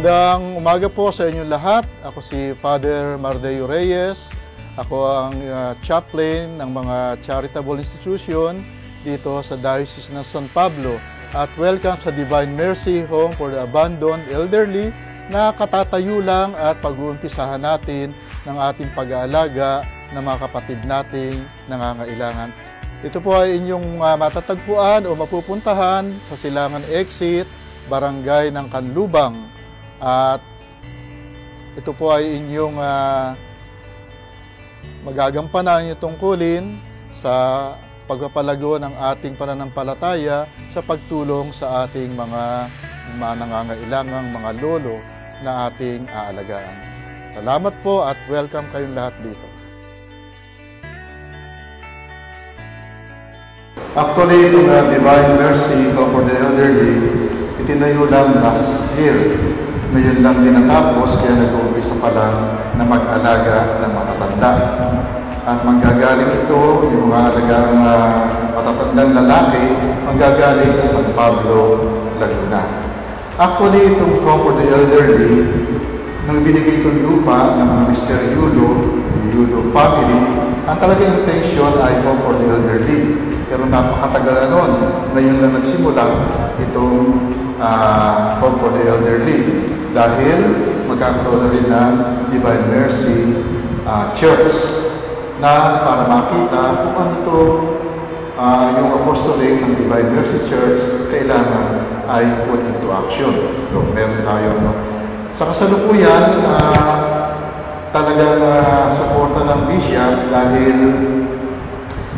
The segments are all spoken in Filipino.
Magandang umaga po sa inyong lahat. Ako si Father Mardeo Reyes. Ako ang chaplain ng mga charitable institution dito sa Diocese ng San Pablo. At welcome sa Divine Mercy Home for the Abandoned Elderly na katatayo lang at pag-uumpisahan natin ng ating pag-aalaga ng mga kapatid nating nangangailangan. Ito po ay inyong matatagpuan o mapupuntahan sa Silangan Exit, Barangay ng Kanlubang. At ito po ay inyong magagampanan yung tungkulin sa pagpapalago ng ating pananampalataya sa pagtulong sa ating mga nangangailangang mga lolo na ating aalagaan. Salamat po at welcome kayong lahat dito. Actually, itong Divine Mercy Home for the Elderly, itinayo lang last year. Ngayon lang din natapos, kaya nag-uumpisa pa lang na mag-alaga ng matatanda. At manggagaling ito, yung mga alagang matatandang lalaki, manggagaling sa San Pablo, Laguna. Actually, itong Home for the Elderly, nung binigay itong lupa ng mga Mr. Yulo family, ang talagang intention ay Home for the Elderly. Pero napakatagal na nun. Ngayon lang nagsimula itong Home for the Elderly. Dahil magkakaroon na rin ng Divine Mercy Church na para makita kung ano ito yung apostolate ng Divine Mercy Church kailangan ay put into action. So, meron tayo. Sa kasalukuyan, talagang suporta ng Bishop dahil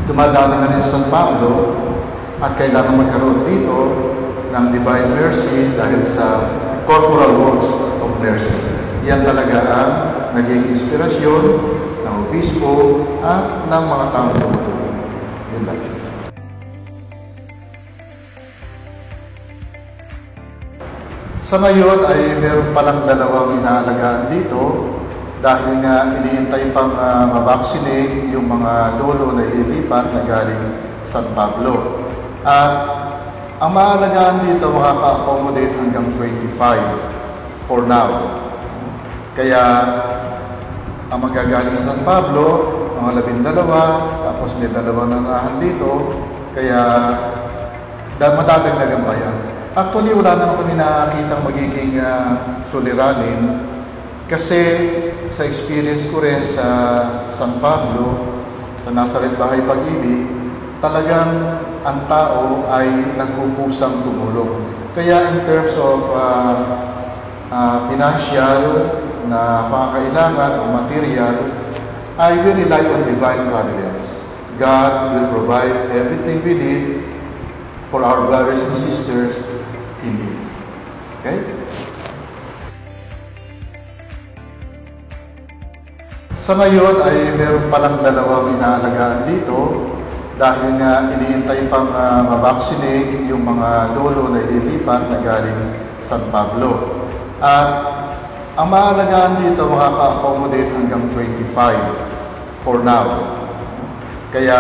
dumadami na rin sa San Pablo at kailangan magkaroon dito ng Divine Mercy dahil sa corporal works of mercy. Yan talaga ang naging inspirasyon ng obispo at ng mga taong tumutulong. Yun lang. Sa ngayon ay meron palang dalawang inaalagaan dito dahil nga iniintay pang mabaksinate yung mga lolo na ililipat na galing San Pablo. At ang maalagaan dito makaka-accommodate hanggang 25 for now. Kaya ang magagaling sa San Pablo, mga 12, tapos may 2 na nanahan dito, kaya madadagdagan pa yan. Actually, wala naman kami nakakitang magiging suliranin kasi sa experience ko rin sa San Pablo, sa Nazaret Bahay Pag-ibig, talagang ang tao ay nagpupusang tumulong. Kaya in terms of financial na pangangailangan o material, I will rely on divine providence. God will provide everything we need for our brothers and sisters in need. Okay? Sa ngayon ay meron palang dalawang inaalagaan dito dahil nga iniintay pang mabaksinate yung mga lolo na ililipat na galing San Pablo. At ang maalagaan dito makaka-accommodate hanggang 25 for now. Kaya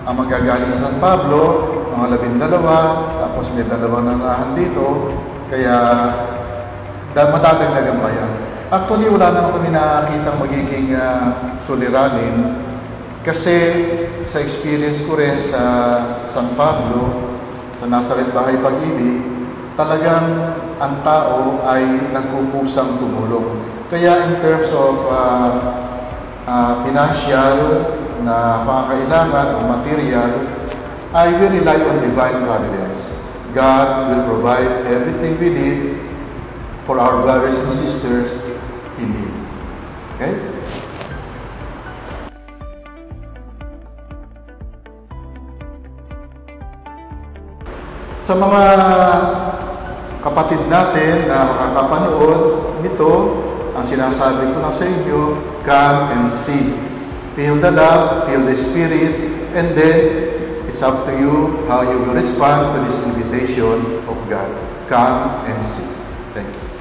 ang magagaling sa San Pablo, mga 12, tapos may 2 na nanahan dito, kaya madadagdagan pa yan. Actually, wala naman kami nakakitang magiging suliranin kasi sa experience ko rin sa San Pablo, sa Nazaret Bahay Pag-ibig, talagang ang tao ay nagpupusang tumulong. Kaya in terms of financial na pangangailangan o material, I will rely on divine providence. God will provide everything we need for our brothers and sisters in need. Okay? Sa mga kapatid natin na makakapanood nito, ang sinasabi ko na sa inyo, come and see. Feel the love, feel the Spirit, and then it's up to you how you will respond to this invitation of God. Come and see. Thank you.